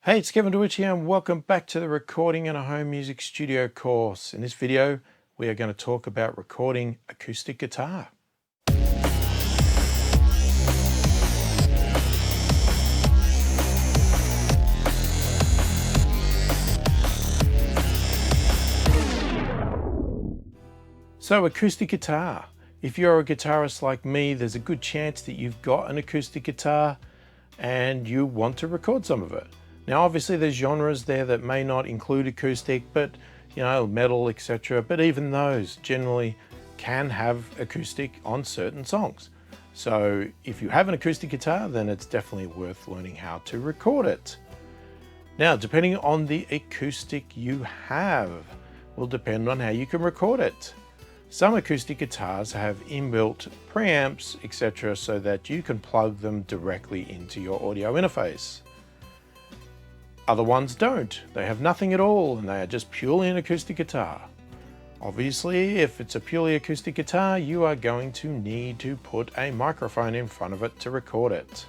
Hey, it's Kevin DeWitch here and welcome back to the Recording in a Home Music Studio course. In this video, we are going to talk about recording acoustic guitar. So, acoustic guitar. If you're a guitarist like me, there's a good chance that you've got an acoustic guitar and you want to record some of it. Now, obviously there's genres there that may not include acoustic, but metal, etc. But even those generally can have acoustic on certain songs. So if you have an acoustic guitar, then it's definitely worth learning how to record it. Now, depending on the acoustic you have, will depend on how you can record it. Some acoustic guitars have inbuilt preamps, etc., so that you can plug them directly into your audio interface. Other ones don't. They have nothing at all and they are just purely an acoustic guitar. Obviously, if it's a purely acoustic guitar, you are going to need to put a microphone in front of it to record it.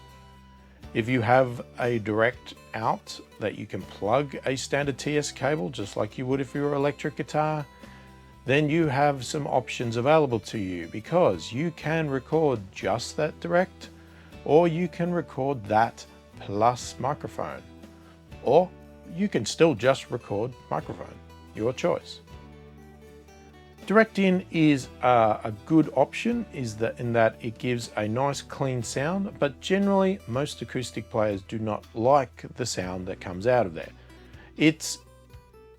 If you have a direct out that you can plug a standard TS cable, just like you would if you were an electric guitar, then you have some options available to you, because you can record just that direct, or you can record that plus microphone. Or you can still just record microphone, your choice. Direct in is a good option in that it gives a nice clean sound, but generally most acoustic players do not like the sound that comes out of there. It's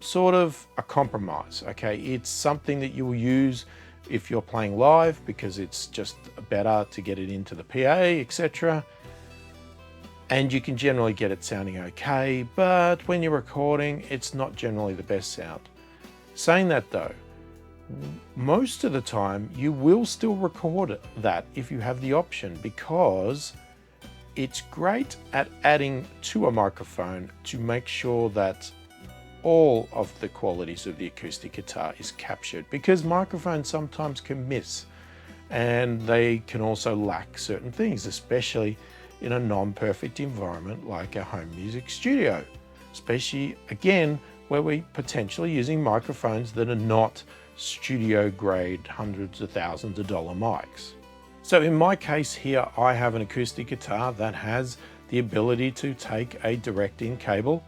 sort of a compromise, okay? It's something that you will use if you're playing live because it's just better to get it into the PA, etc. And you can generally get it sounding okay, but when you're recording, it's not generally the best sound. Saying that though, most of the time you will still record that if you have the option, because it's great at adding to a microphone to make sure that all of the qualities of the acoustic guitar is captured, because microphones sometimes can miss and they can also lack certain things, especially in a non-perfect environment like a home music studio, especially again where we're potentially using microphones that are not studio grade hundreds of thousands of dollar mics. So in my case here, I have an acoustic guitar that has the ability to take a direct in cable,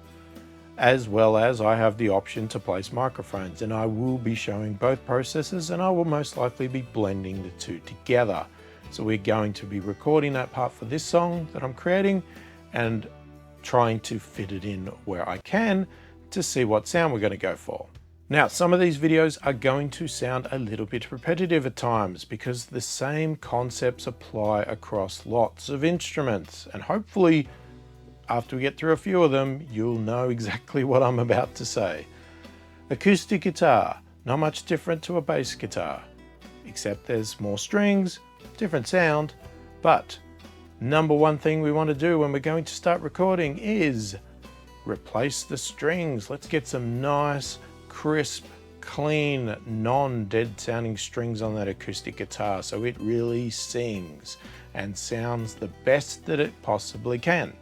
as well as I have the option to place microphones, and I will be showing both processes and I will most likely be blending the two together. So we're going to be recording that part for this song that I'm creating and trying to fit it in where I can to see what sound we're going to go for. Now, some of these videos are going to sound a little bit repetitive at times because the same concepts apply across lots of instruments, and hopefully after we get through a few of them, you'll know exactly what I'm about to say. Acoustic guitar, not much different to a bass guitar, except there's more strings, different sound, but number one thing we want to do when we're going to start recording is replace the strings. Let's get some nice, crisp, clean, non-dead sounding strings on that acoustic guitar so it really sings and sounds the best that it possibly can.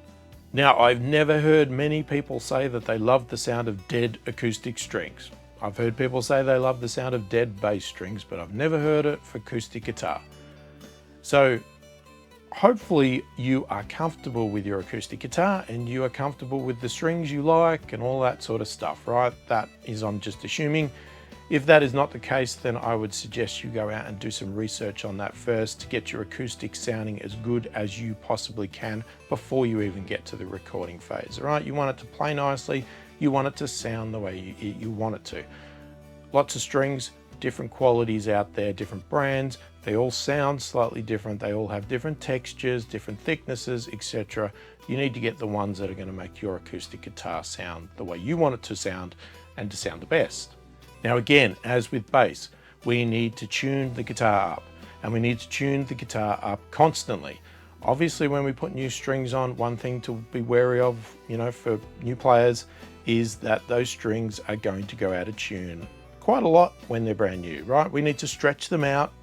Now, I've never heard many people say that they love the sound of dead acoustic strings. I've heard people say they love the sound of dead bass strings, but I've never heard it for acoustic guitar. So hopefully you are comfortable with your acoustic guitar and you are comfortable with the strings you like and all that sort of stuff, right? That is, I'm just assuming. If that is not the case, then I would suggest you go out and do some research on that first to get your acoustic sounding as good as you possibly can before you even get to the recording phase, all right? You want it to play nicely. You want it to sound the way you want it to. Lots of strings, different qualities out there, different brands. They all sound slightly different. They all have different textures, different thicknesses, etc. You need to get the ones that are going to make your acoustic guitar sound the way you want it to sound and to sound the best. Now again, as with bass, we need to tune the guitar up, and we need to tune the guitar up constantly. Obviously, when we put new strings on, one thing to be wary of, for new players, is that those strings are going to go out of tune quite a lot when they're brand new, right? We need to stretch them out.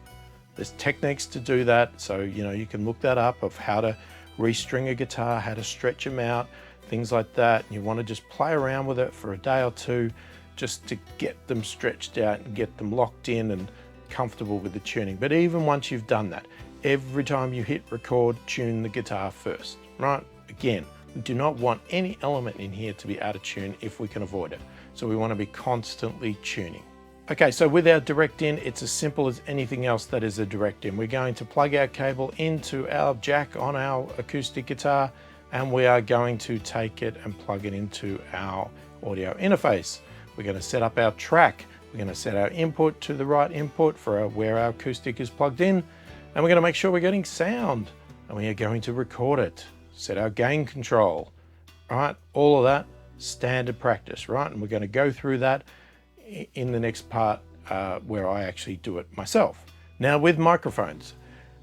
There's techniques to do that. So, you can look that up of how to restring a guitar, how to stretch them out things like that. You want to just play around with it for a day or two just to get them stretched out and get them locked in and comfortable with the tuning. But even once you've done that, every time you hit record, tune the guitar first, right? Again, we do not want any element in here to be out of tune if we can avoid it. So we want to be constantly tuning. Okay, so with our direct in, it's as simple as anything else that is a direct in. We're going to plug our cable into our jack on our acoustic guitar, and we are going to take it and plug it into our audio interface. We're going to set up our track. We're going to set our input to the right input for where our acoustic is plugged in, and we're going to make sure we're getting sound, and we are going to record it. Set our gain control, right? All of that standard practice, right? And we're going to go through that in the next part where I actually do it myself. Now with microphones,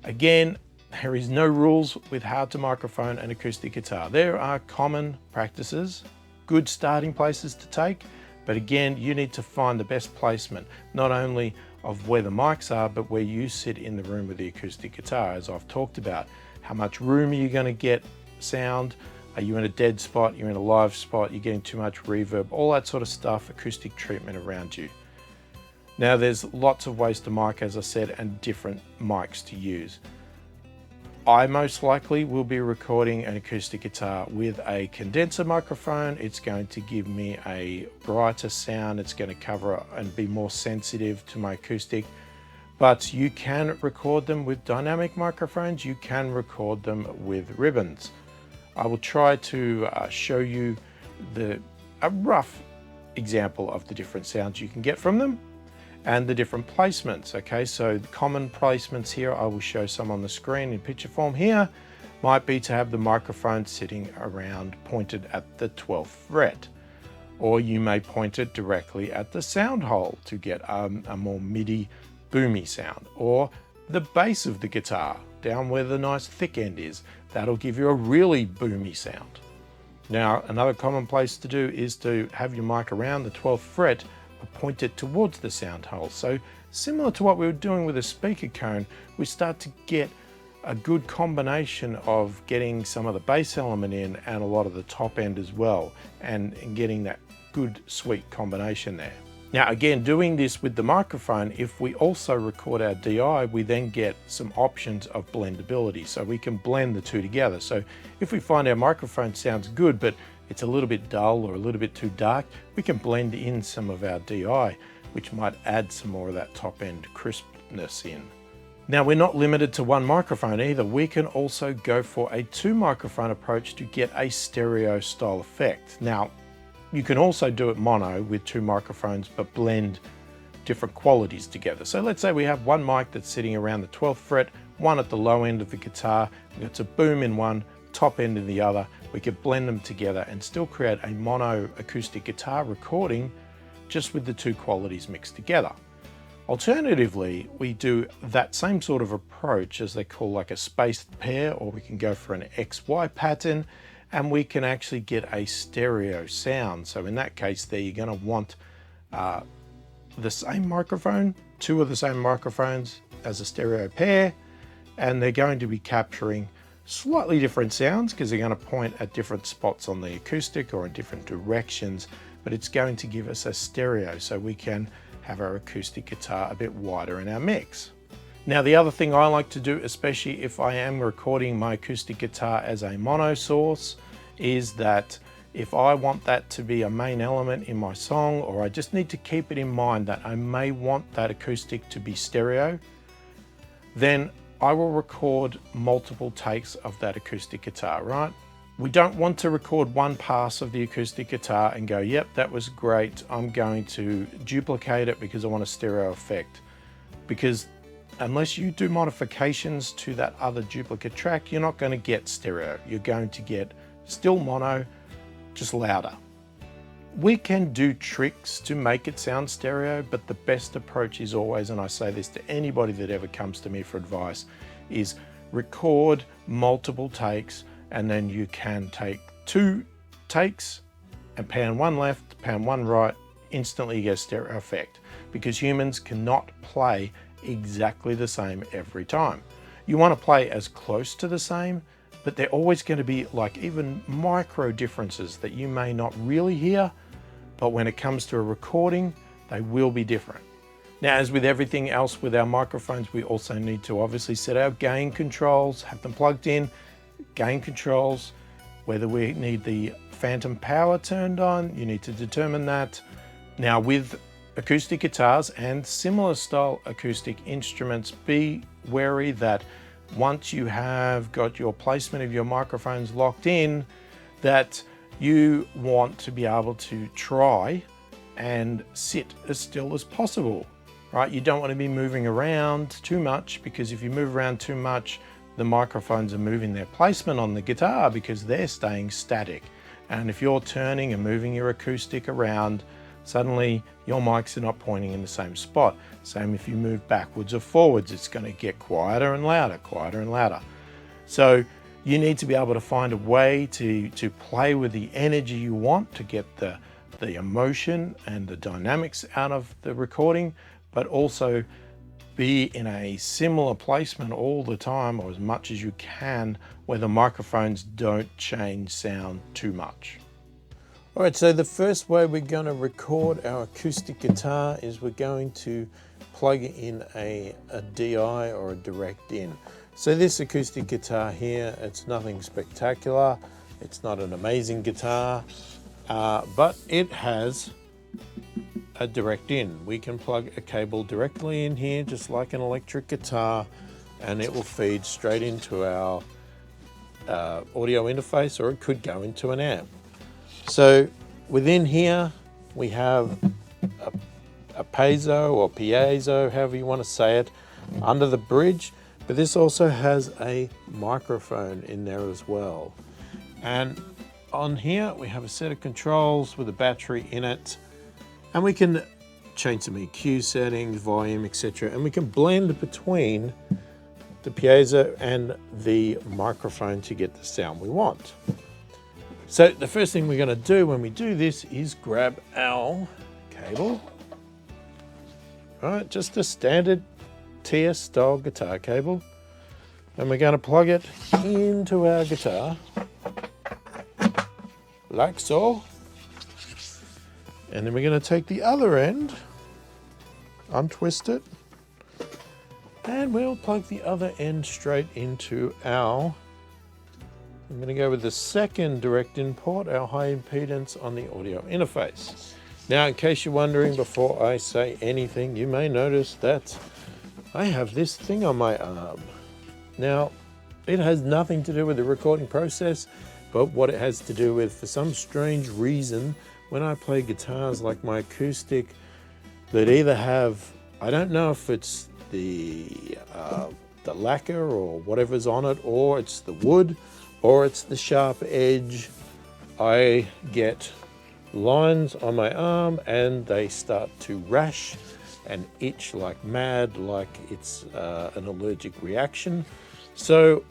again, there is no rules with how to microphone an acoustic guitar. There are common practices, good starting places to take, but again, you need to find the best placement, not only of where the mics are, but where you sit in the room with the acoustic guitar. As I've talked about, how much room are you going to get sound? Are you in a dead spot? You're in a live spot? You're getting too much reverb? All that sort of stuff, acoustic treatment around you. Now there's lots of ways to mic, as I said, and different mics to use. I most likely will be recording an acoustic guitar with a condenser microphone. It's going to give me a brighter sound. It's going to cover and be more sensitive to my acoustic. But you can record them with dynamic microphones. You can record them with ribbons. I will try to show you a rough example of the different sounds you can get from them and the different placements. Okay, so the common placements here, I will show some on the screen in picture form here, might be to have the microphone sitting around pointed at the 12th fret. Or you may point it directly at the sound hole to get a more MIDI boomy sound. Or the bass of the guitar, down where the nice thick end is. That'll give you a really boomy sound. Now, another common place to do is to have your mic around the 12th fret, but point it towards the sound hole. So similar to what we were doing with a speaker cone, we start to get a good combination of getting some of the bass element in and a lot of the top end as well, and getting that good sweet combination there. Now again, doing this with the microphone, if we also record our DI, we then get some options of blendability. So we can blend the two together. So if we find our microphone sounds good, but it's a little bit dull or a little bit too dark, we can blend in some of our DI, which might add some more of that top end crispness in. Now we're not limited to one microphone either. We can also go for a 2 microphone approach to get a stereo style effect. Now, you can also do it mono with 2 microphones, but blend different qualities together. So let's say we have one mic that's sitting around the 12th fret, one at the low end of the guitar, it's a boom in one, top end in the other. We could blend them together and still create a mono acoustic guitar recording just with the 2 qualities mixed together. Alternatively, we do that same sort of approach, as they call like a spaced pair, or we can go for an XY pattern, and we can actually get a stereo sound. So in that case there, you're going to want the same microphone, 2 of the same microphones as a stereo pair, and they're going to be capturing slightly different sounds because they're going to point at different spots on the acoustic or in different directions, but it's going to give us a stereo so we can have our acoustic guitar a bit wider in our mix. Now the other thing I like to do, especially if I am recording my acoustic guitar as a mono source, is that if I want that to be a main element in my song, or I just need to keep it in mind that I may want that acoustic to be stereo, then I will record multiple takes of that acoustic guitar, right? We don't want to record one pass of the acoustic guitar and go, yep, that was great, I'm going to duplicate it because I want a stereo effect. Because unless you do modifications to that other duplicate track, you're not going to get stereo. You're going to get still mono, just louder. We can do tricks to make it sound stereo, but the best approach is always, and I say this to anybody that ever comes to me for advice, is record multiple takes, and then you can take 2 takes and pan one left, pan one right, instantly you get a stereo effect, because humans cannot play exactly the same every time. You want to play as close to the same, but they're always going to be like even micro differences that you may not really hear, but when it comes to a recording, they will be different. Now, as with everything else with our microphones, we also need to obviously set our gain controls, have them plugged in, gain controls, whether we need the phantom power turned on, you need to determine that. Now with acoustic guitars and similar style acoustic instruments, be wary that once you have got your placement of your microphones locked in, that you want to be able to try and sit as still as possible, right? You don't want to be moving around too much, because if you move around too much, the microphones are moving their placement on the guitar because they're staying static. And if you're turning and moving your acoustic around, suddenly your mics are not pointing in the same spot. Same if you move backwards or forwards, it's going to get quieter and louder, quieter and louder. So you need to be able to find a way to play with the energy you want to get the emotion and the dynamics out of the recording, but also be in a similar placement all the time, or as much as you can, where the microphones don't change sound too much. All right, so the first way we're going to record our acoustic guitar is we're going to plug in a DI or a direct in. So this acoustic guitar here, it's nothing spectacular. It's not an amazing guitar, but it has a direct in. We can plug a cable directly in here, just like an electric guitar, and it will feed straight into our audio interface, or it could go into an amp. So within here, we have a piezo or piezo, however you want to say it, under the bridge, but this also has a microphone in there as well. And on here, we have a set of controls with a battery in it, and we can change some EQ settings, volume, etc. And we can blend between the piezo and the microphone to get the sound we want. So the first thing we're going to do when we do this is grab our cable. All right, just a standard TS style guitar cable. And we're going to plug it into our guitar, like so. And then we're going to take the other end, untwist it, and we'll plug the other end straight into our, I'm going to go with the second direct in port, our high impedance on the audio interface. Now, in case you're wondering, before I say anything, you may notice that I have this thing on my arm. Now, it has nothing to do with the recording process, but what it has to do with, for some strange reason, when I play guitars like my acoustic, that either have, I don't know if it's the lacquer or whatever's on it, or it's the wood, or it's the sharp edge, I get lines on my arm and they start to rash and itch like mad, like it's an allergic reaction. So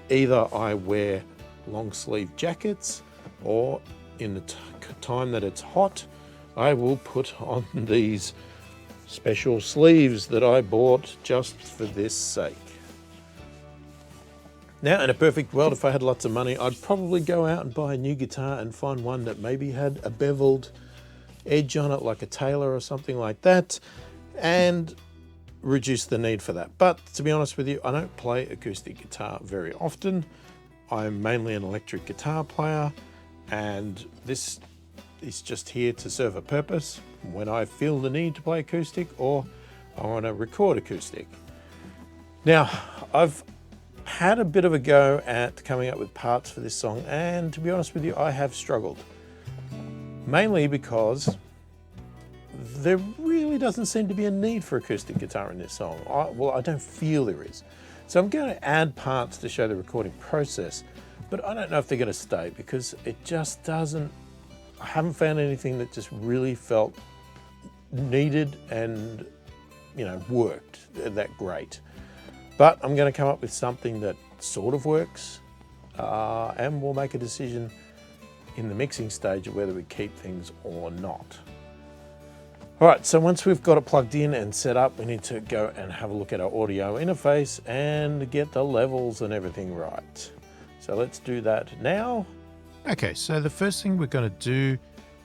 either I wear long sleeve jackets, or in the time that it's hot, I will put on these special sleeves that I bought just for this sake. Now, in a perfect world, if I had lots of money, I'd probably go out and buy a new guitar and find one that maybe had a beveled edge on it, like a Taylor or something like that, and reduce the need for that. But to be honest with you, I don't play acoustic guitar very often. I'm mainly an electric guitar player, and this is just here to serve a purpose when I feel the need to play acoustic, or I want to record acoustic. Now, I've had a bit of a go at coming up with parts for this song, and to be honest with you, I have struggled. Mainly because there really doesn't seem to be a need for acoustic guitar in this song. I don't feel there is. So I'm going to add parts to show the recording process, but I don't know if they're going to stay, because it just doesn't, I haven't found anything that just really felt needed and, you know, worked that great. But I'm going to come up with something that sort of works, and we'll make a decision in the mixing stage of whether we keep things or not. All right, so once we've got it plugged in and set up, we need to go and have a look at our audio interface and get the levels and everything right. So let's do that now. Okay, so the first thing we're going to do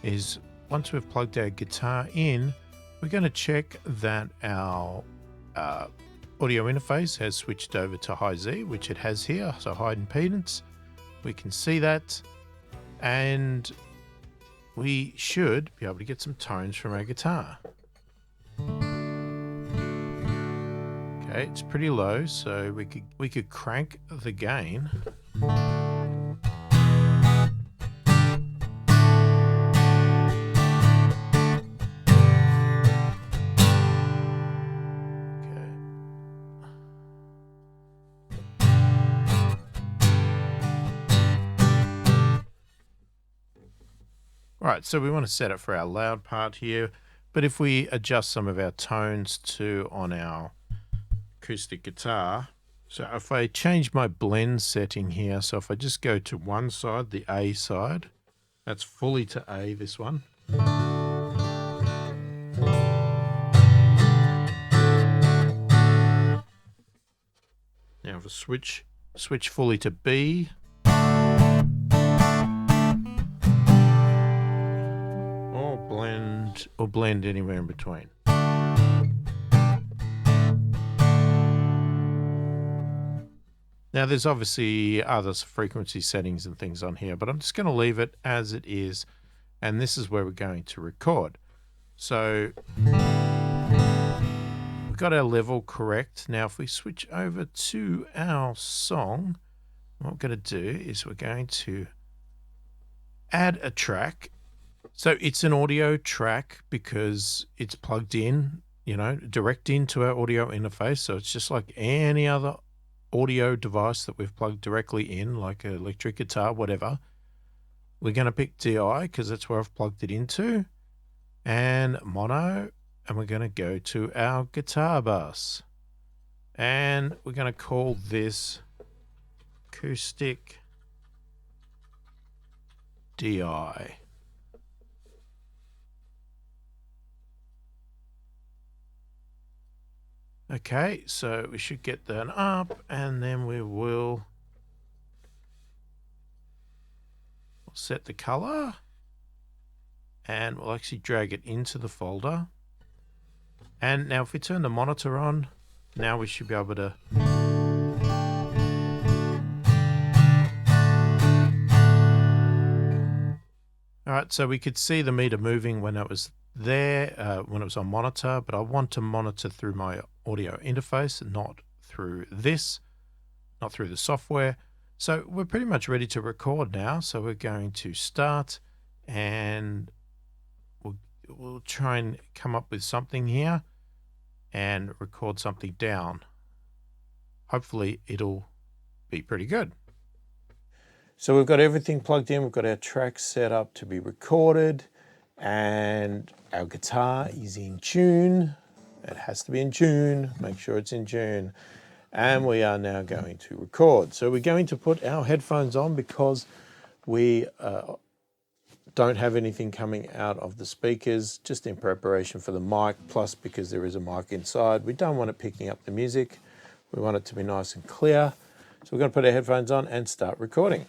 is, once we've plugged our guitar in, we're going to check that our audio interface has switched over to high Z, which it has here, so high impedance. We can see that, and we should be able to get some tones from our guitar. Okay, it's pretty low, so we could crank the gain. Right, so we want to set it for our loud part here, but if we adjust some of our tones to on our acoustic guitar, so if I change my blend setting here, so if I just go to one side, the A side, that's fully to A, this one. Now if I switch fully to B, or blend anywhere in between. Now there's obviously other frequency settings and things on here, but I'm just going to leave it as it is, and this is where we're going to record. So we've got our level correct. Now if we switch over to our song, what we're going to do is we're going to add a track. So it's an audio track because it's plugged in, you know, direct into our audio interface. So it's just like any other audio device that we've plugged directly in, like an electric guitar, whatever. We're going to pick DI because that's where I've plugged it into, and mono, and we're going to go to our guitar bus. And we're going to call this Acoustic DI. Okay, so we should get that up, and then we'll set the color, and we'll actually drag it into the folder. And now if we turn the monitor on, now we should be able to all right, so we could see the meter moving when it was there, when it was on monitor, but I want to monitor through my audio interface, not through this, not through the software. So we're pretty much ready to record now. So we're going to start, and we'll try and come up with something here and record something down. Hopefully it'll be pretty good. So we've got everything plugged in. We've got our track set up to be recorded, and our guitar is in tune. It has to be in tune. Make sure it's in tune. And we are now going to record. So we're going to put our headphones on because we don't have anything coming out of the speakers, just in preparation for the mic, plus because there is a mic inside. We don't want it picking up the music. We want it to be nice and clear. So we're going to put our headphones on and start recording.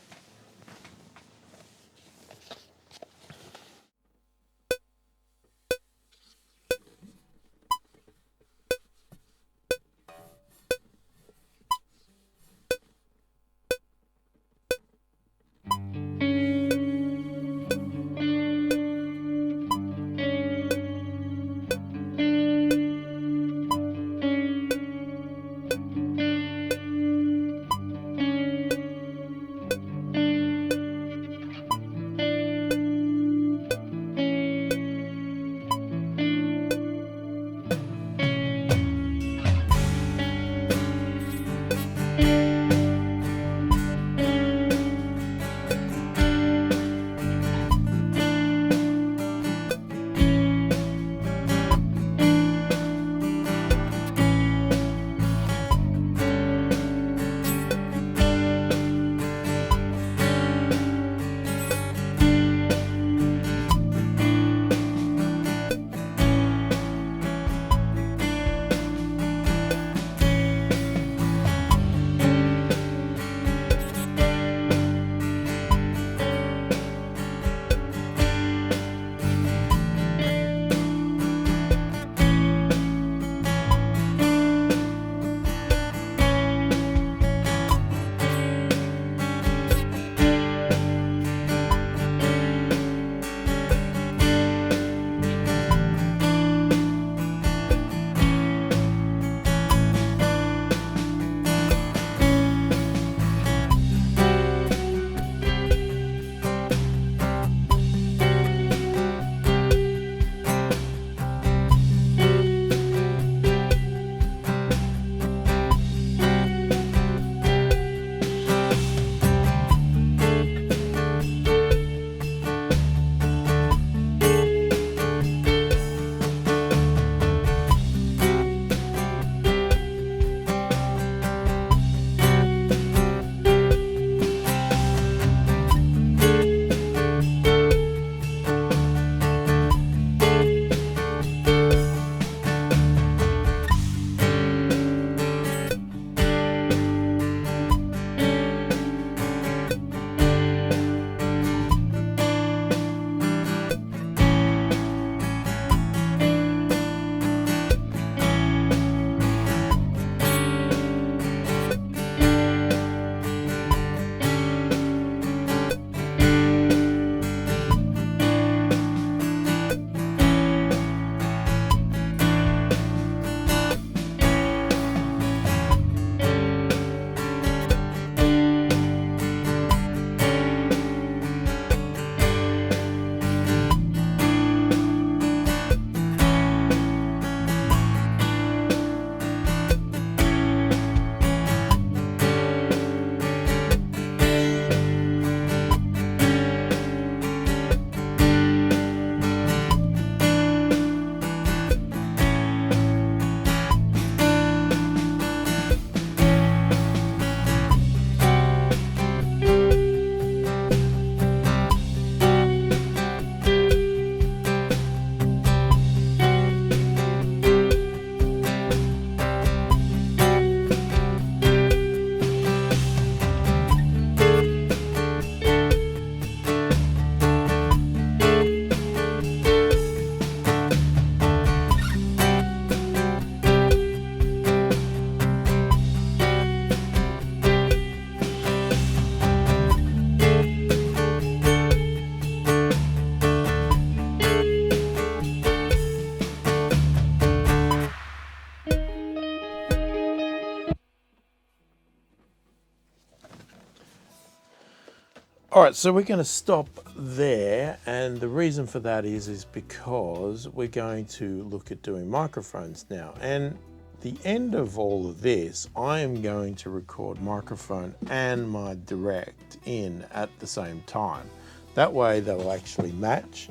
All right, so we're going to stop there, and the reason for that is because we're going to look at doing microphones now. And the end of all of this, I am going to record microphone and my direct in at the same time. That way they'll actually match,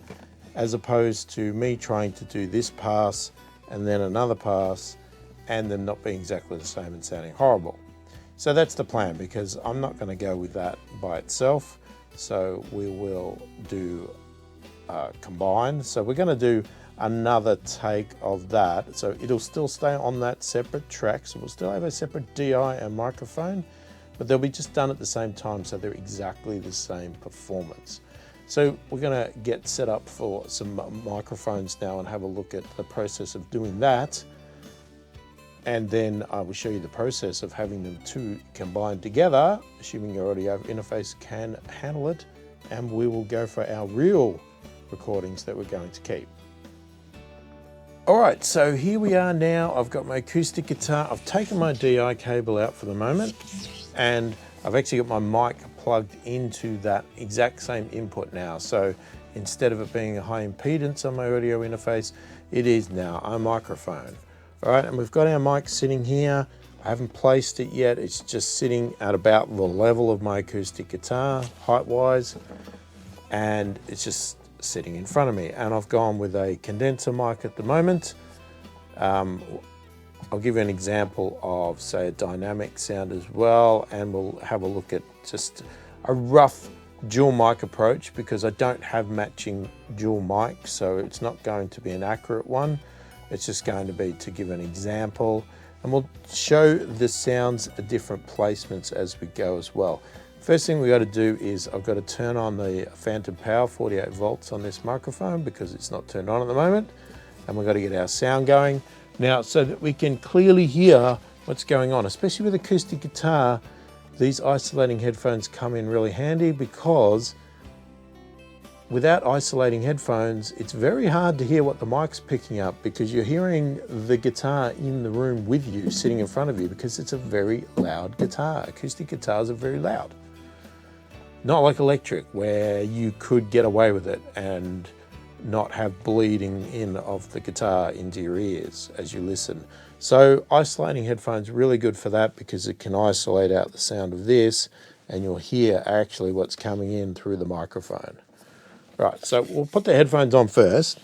as opposed to me trying to do this pass and then another pass and them not being exactly the same and sounding horrible. So that's the plan, because I'm not going to go with that by itself. So we will do combined. So we're going to do another take of that. So it'll still stay on that separate track. So we'll still have a separate DI and microphone, but they'll be just done at the same time. So they're exactly the same performance. So we're going to get set up for some microphones now and have a look at the process of doing that. And then I will show you the process of having them two combined together, assuming your audio interface can handle it. And we will go for our real recordings that we're going to keep. All right, so here we are now. I've got my acoustic guitar. I've taken my DI cable out for the moment, and I've actually got my mic plugged into that exact same input now. So instead of it being a high impedance on my audio interface, it is now a microphone. All right, and we've got our mic sitting here. I haven't placed it yet. It's just sitting at about the level of my acoustic guitar, height-wise, and it's just sitting in front of me. And I've gone with a condenser mic at the moment. I'll give you an example of, say, a dynamic sound as well, and we'll have a look at just a rough dual mic approach, because I don't have matching dual mics, so it's not going to be an accurate one. It's just going to be to give an example, and we'll show the sounds at different placements as we go as well. First thing we got to do is I've got to turn on the phantom power, 48 volts on this microphone, because it's not turned on at the moment, and we've got to get our sound going now so that we can clearly hear what's going on. Especially with acoustic guitar, these isolating headphones come in really handy, because without isolating headphones, it's very hard to hear what the mic's picking up, because you're hearing the guitar in the room with you, sitting in front of you, because it's a very loud guitar. Acoustic guitars are very loud. Not like electric, where you could get away with it and not have bleeding in of the guitar into your ears as you listen. So isolating headphones are really good for that, because it can isolate out the sound of this, and you'll hear actually what's coming in through the microphone. Right, so we'll put the headphones on first.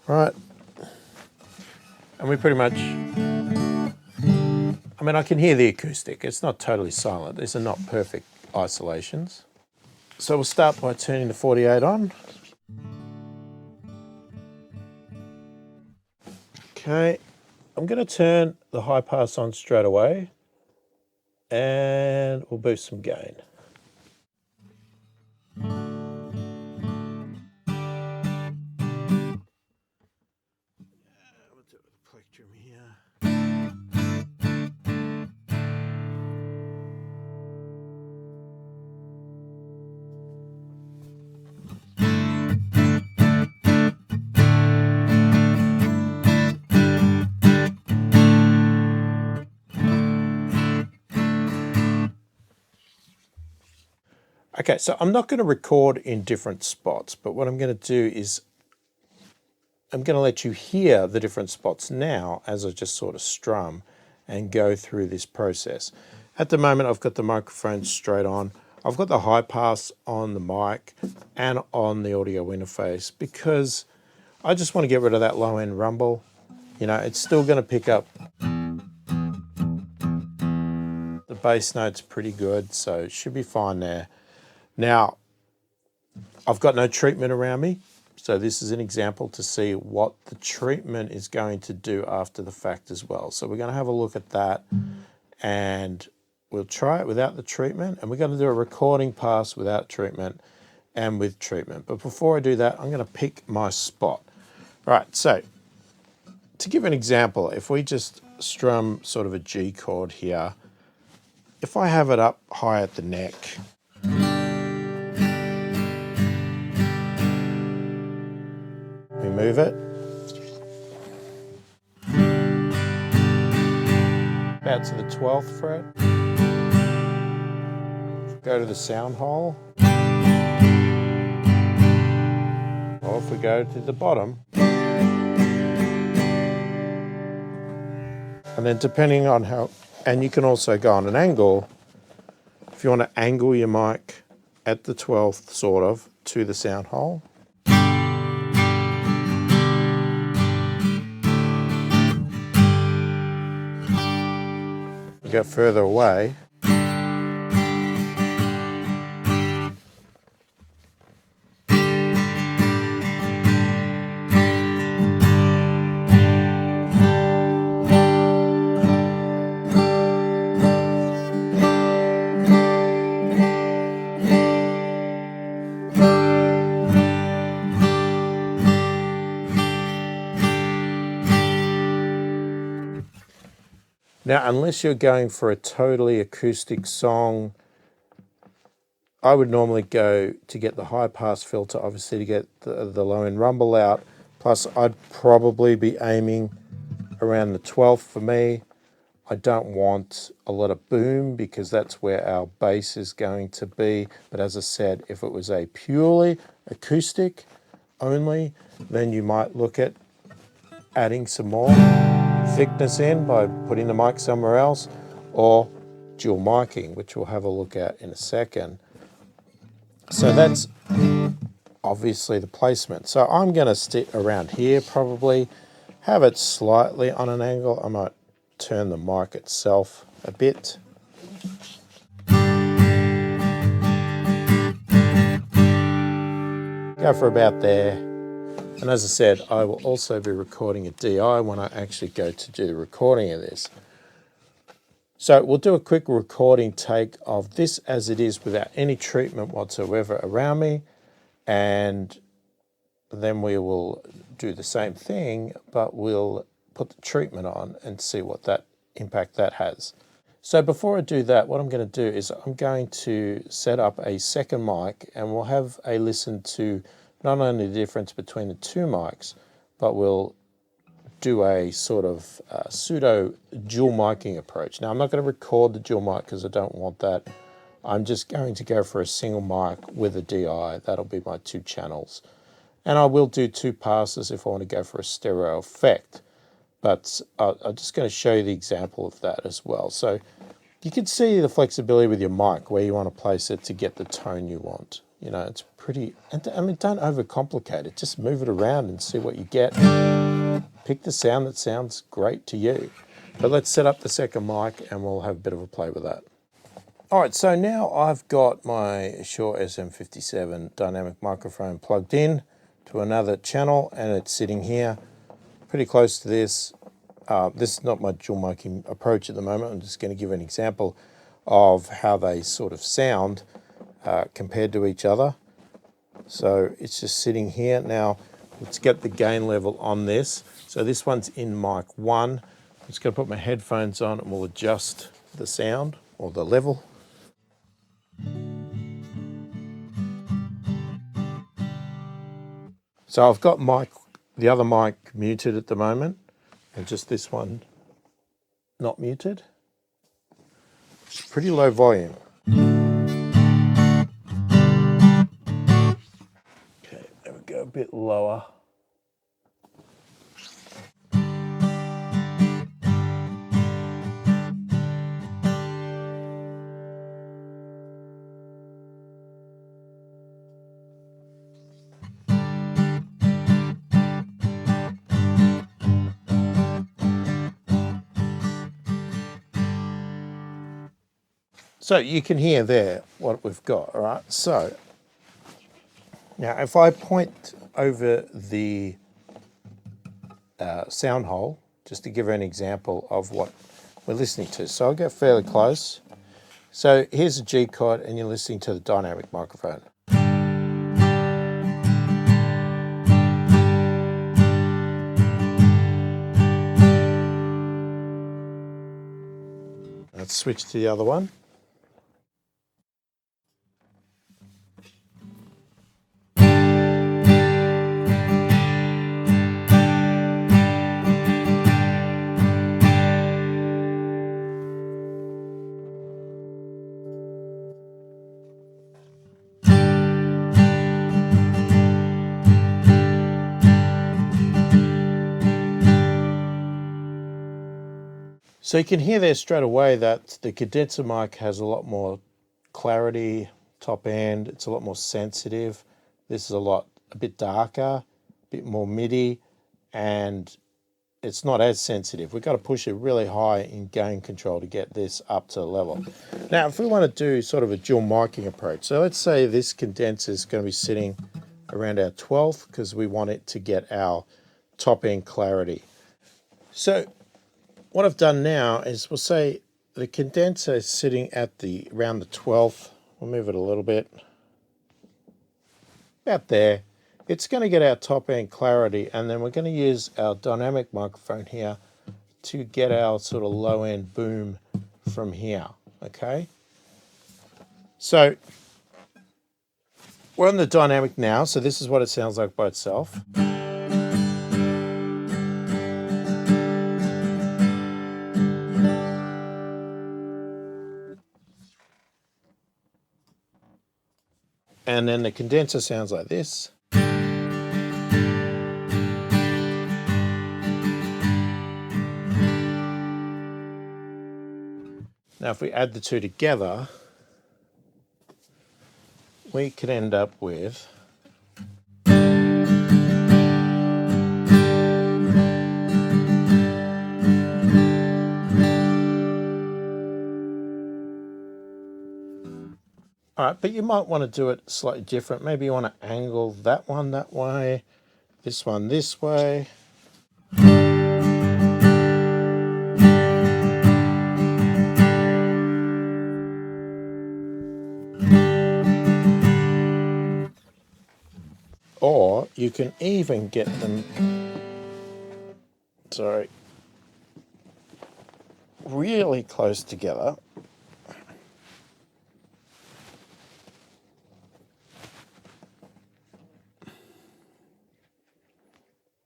Right, and we pretty much, I mean, I can hear the acoustic. It's not totally silent. These are not perfect isolations. So we'll start by turning the 48 on. Okay, I'm going to turn the high pass on straight away, and we'll boost some gain. Plectrum here. Okay, so I'm not going to record in different spots, but what I'm going to do is I'm going to let you hear the different spots now as I just sort of strum and go through this process. At the moment, I've got the microphone straight on. I've got the high pass on the mic and on the audio interface, because I just want to get rid of that low end rumble. You know, it's still going to pick up the bass notes pretty good, so it should be fine there. Now, I've got no treatment around me, so this is an example to see what the treatment is going to do after the fact as well. So we're going to have a look at that, and we'll try it without the treatment, and we're going to do a recording pass without treatment and with treatment. But before I do that, I'm going to pick my spot. All right, so to give an example, if we just strum sort of a G chord here, if I have it up high at the neck, we move it about to the 12th fret, go to the sound hole, or if we go to the bottom, and then depending on how, and you can also go on an angle, if you want to angle your mic at the 12th sort of to the sound hole. You go further away. Now, unless you're going for a totally acoustic song, I would normally go to get the high pass filter, obviously to get the low end rumble out. Plus, I'd probably be aiming around the 12th for me. I don't want a lot of boom because that's where our bass is going to be. But as I said, if it was a purely acoustic only, then you might look at adding some more thickness in by putting the mic somewhere else, or dual miking, which we'll have a look at in a second. So that's obviously the placement. So I'm going to stick around here, probably have it slightly on an angle. I might turn the mic itself a bit. Go for about there. And as I said, I will also be recording a DI when I actually go to do the recording of this. So we'll do a quick recording take of this as it is without any treatment whatsoever around me. And then we will do the same thing, but we'll put the treatment on and see what that impact that has. So before I do that, what I'm going to do is I'm going to set up a second mic and we'll have a listen to not only the difference between the two mics, but we'll do a sort of pseudo dual miking approach. Now, I'm not going to record the dual mic because I don't want that. I'm just going to go for a single mic with a DI. That'll be my two channels. And I will do two passes if I want to go for a stereo effect. But I'm just going to show you the example of that as well. So you can see the flexibility with your mic, where you want to place it to get the tone you want. You know, it's pretty, I mean, don't overcomplicate it. Just move it around and see what you get. Pick the sound that sounds great to you. But let's set up the second mic and we'll have a bit of a play with that. All right, so now I've got my Shure SM57 dynamic microphone plugged in to another channel and it's sitting here pretty close to this. This is not my dual miking approach at the moment. I'm just going to give an example of how they sort of sound compared to each other. So it's just sitting here. Now, let's get the gain level on this. So this one's in mic 1. I'm just going to put my headphones on and we'll adjust the sound or the level. So I've got the other mic muted at the moment and just this one not muted. Pretty low volume. Okay, there we go, a bit lower. So you can hear there what we've got, all right? So now if I point over the sound hole, just to give an example of what we're listening to. So I'll get fairly close. So here's a G chord and you're listening to the dynamic microphone. Let's switch to the other one. So you can hear there straight away that the condenser mic has a lot more clarity, top end, it's a lot more sensitive. This is a bit darker, a bit more MIDI, and it's not as sensitive. We've got to push it really high in gain control to get this up to level. Now, if we want to do sort of a dual miking approach, so let's say this condenser is going to be sitting around our 12th because we want it to get our top end clarity. So what I've done now is we'll say the condenser is sitting at around the 12th. We'll move it a little bit. About there. It's going to get our top end clarity, and then we're going to use our dynamic microphone here to get our sort of low end boom from here, okay? So we're on the dynamic now, so this is what it sounds like by itself. And then the condenser sounds like this. Now, if we add the two together, we could end up with all right, but you might want to do it slightly different. Maybe you want to angle that one that way, this one this way. Or you can even get them, really close together.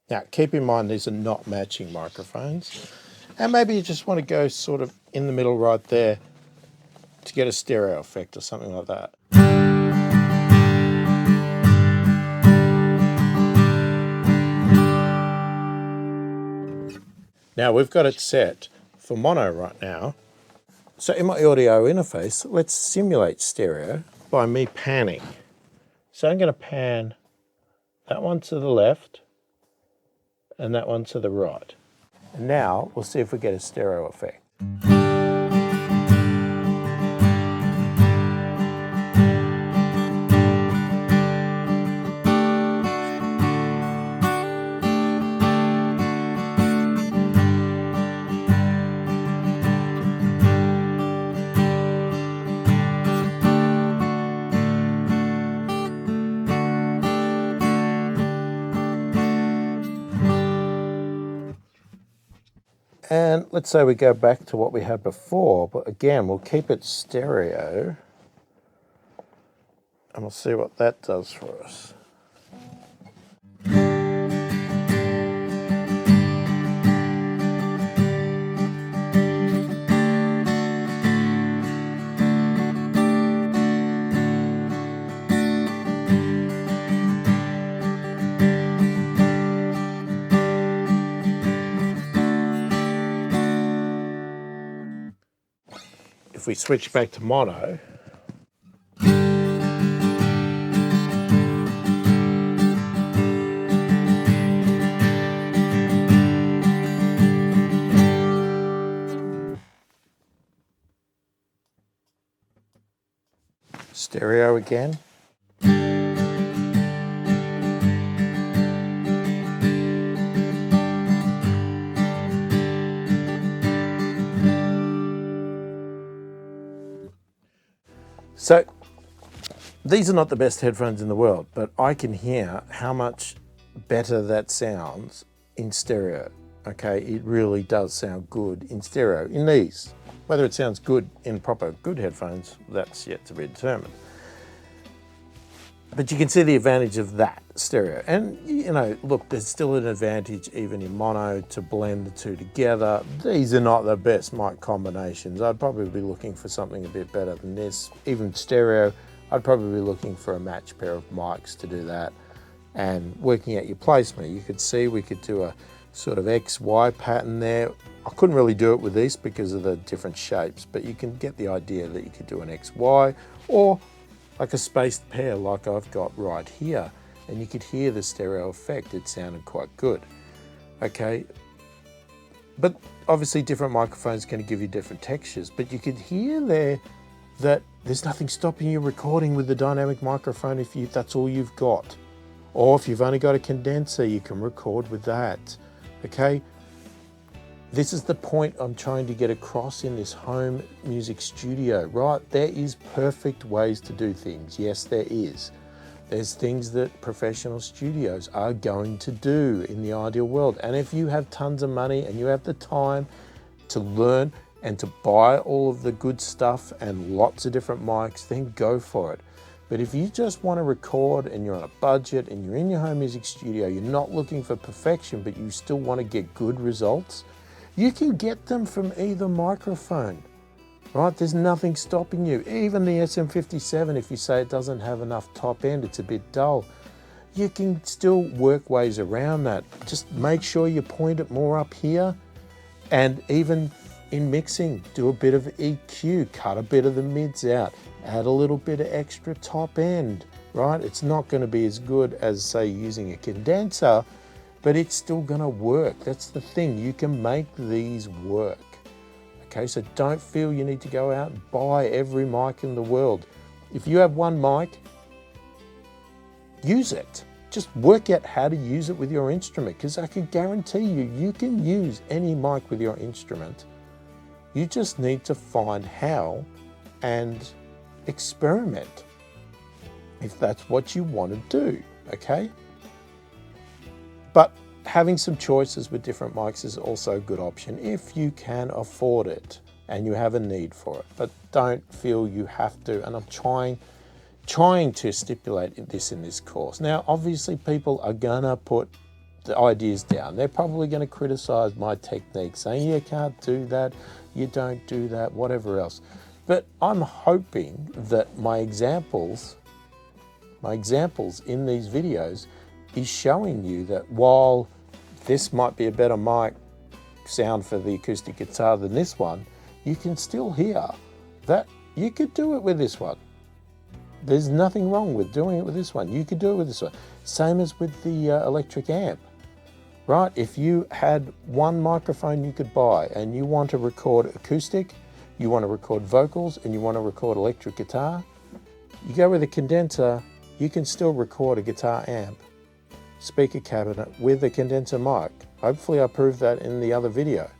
Now, keep in mind these are not matching microphones. And maybe you just want to go sort of in the middle right there to get a stereo effect or something like that. Now we've got it set for mono right now. So in my audio interface, let's simulate stereo by me panning. So I'm going to pan that one to the left and that one to the right. And now we'll see if we get a stereo effect. And let's say we go back to what we had before, but again, we'll keep it stereo and we'll see what that does for us. If we switch back to mono, stereo again. So these are not the best headphones in the world, but I can hear how much better that sounds in stereo. Okay, it really does sound good in stereo in these. Whether it sounds good in proper good headphones, that's yet to be determined. But you can see the advantage of that stereo. And you know, look, there's still an advantage even in mono to blend the two together. These are not the best mic combinations. I'd probably be looking for something a bit better than this. Even stereo, I'd probably be looking for a matched pair of mics to do that. And working out your placement, you could see we could do a sort of XY pattern there. I couldn't really do it with these because of the different shapes, but you can get the idea that you could do an XY or like a spaced pair like I've got right here. And you could hear the stereo effect. It sounded quite good. Okay, but obviously different microphones can give you different textures, but you could hear there that there's nothing stopping you recording with the dynamic microphone if that's all you've got. Or if you've only got a condenser, you can record with that. Okay, this is the point I'm trying to get across in this home music studio, right? There is perfect ways to do things. Yes, there is. There's things that professional studios are going to do in the ideal world. And if you have tons of money and you have the time to learn and to buy all of the good stuff and lots of different mics, then go for it. But if you just want to record and you're on a budget and you're in your home music studio, you're not looking for perfection, but you still want to get good results, you can get them from either microphone. Right, there's nothing stopping you. Even the SM57, if you say it doesn't have enough top end, it's a bit dull, you can still work ways around that. Just make sure you point it more up here, and even in mixing, do a bit of EQ, cut a bit of the mids out, add a little bit of extra top end, right? It's not going to be as good as, say, using a condenser, but it's still going to work. That's the thing. You can make these work. Okay, so don't feel you need to go out and buy every mic in the world. If you have one mic, use it. Just work out how to use it with your instrument, because I can guarantee you can use any mic with your instrument. You just need to find how and experiment if that's what you want to do, okay? But having some choices with different mics is also a good option if you can afford it and you have a need for it. But don't feel you have to, and I'm trying to stipulate this in this course. Now, obviously people are gonna put the ideas down. They're probably gonna criticize my technique, saying you can't do that, you don't do that, whatever else. But I'm hoping that my examples in these videos is showing you that while this might be a better mic sound for the acoustic guitar than this one, you can still hear that you could do it with this one. There's nothing wrong with doing it with this one. You could do it with this one. Same as with the electric amp, right? If you had one microphone you could buy and you want to record acoustic, you want to record vocals, and you want to record electric guitar, you go with a condenser, you can still record a guitar amp, speaker cabinet with a condenser mic. Hopefully I proved that in the other video.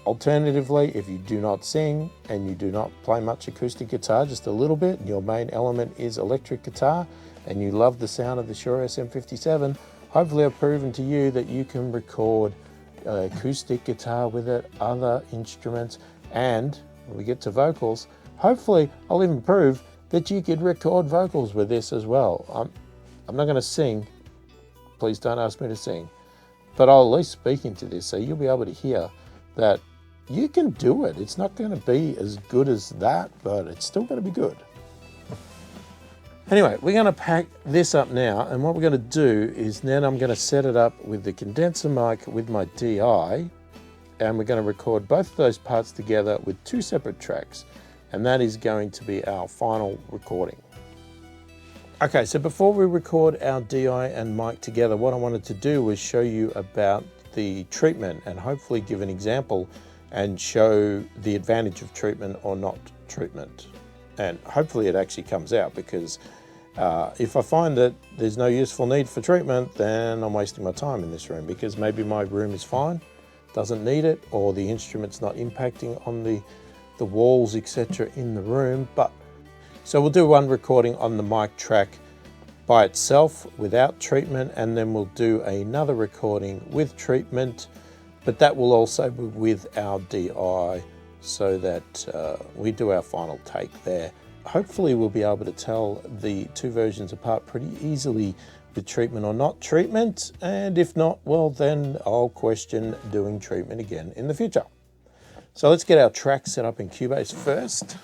Alternatively, if you do not sing and you do not play much acoustic guitar, just a little bit, and your main element is electric guitar, and you love the sound of the Shure SM57, hopefully I've proven to you that you can record acoustic guitar with it, other instruments, and when we get to vocals, hopefully I'll even prove that you could record vocals with this as well. I'm not going to sing, please don't ask me to sing, but I'll at least speak into this so you'll be able to hear that you can do it. It's not going to be as good as that, but it's still going to be good. Anyway, we're going to pack this up now, and what we're going to do is then I'm going to set it up with the condenser mic with my DI, and we're going to record both of those parts together with two separate tracks, and that is going to be our final recording. Okay, so before we record our DI and mic together, what I wanted to do was show you about the treatment and hopefully give an example and show the advantage of treatment or not treatment. And hopefully it actually comes out, because if I find that there's no useful need for treatment, then I'm wasting my time in this room, because maybe my room is fine, doesn't need it, or the instrument's not impacting on the walls, etc. in the room. But so we'll do one recording on the mic track by itself without treatment, and then we'll do another recording with treatment, but that will also be with our DI, so that we do our final take there. Hopefully we'll be able to tell the two versions apart pretty easily with treatment or not treatment, and if not, well then I'll question doing treatment again in the future. So let's get our track set up in Cubase first.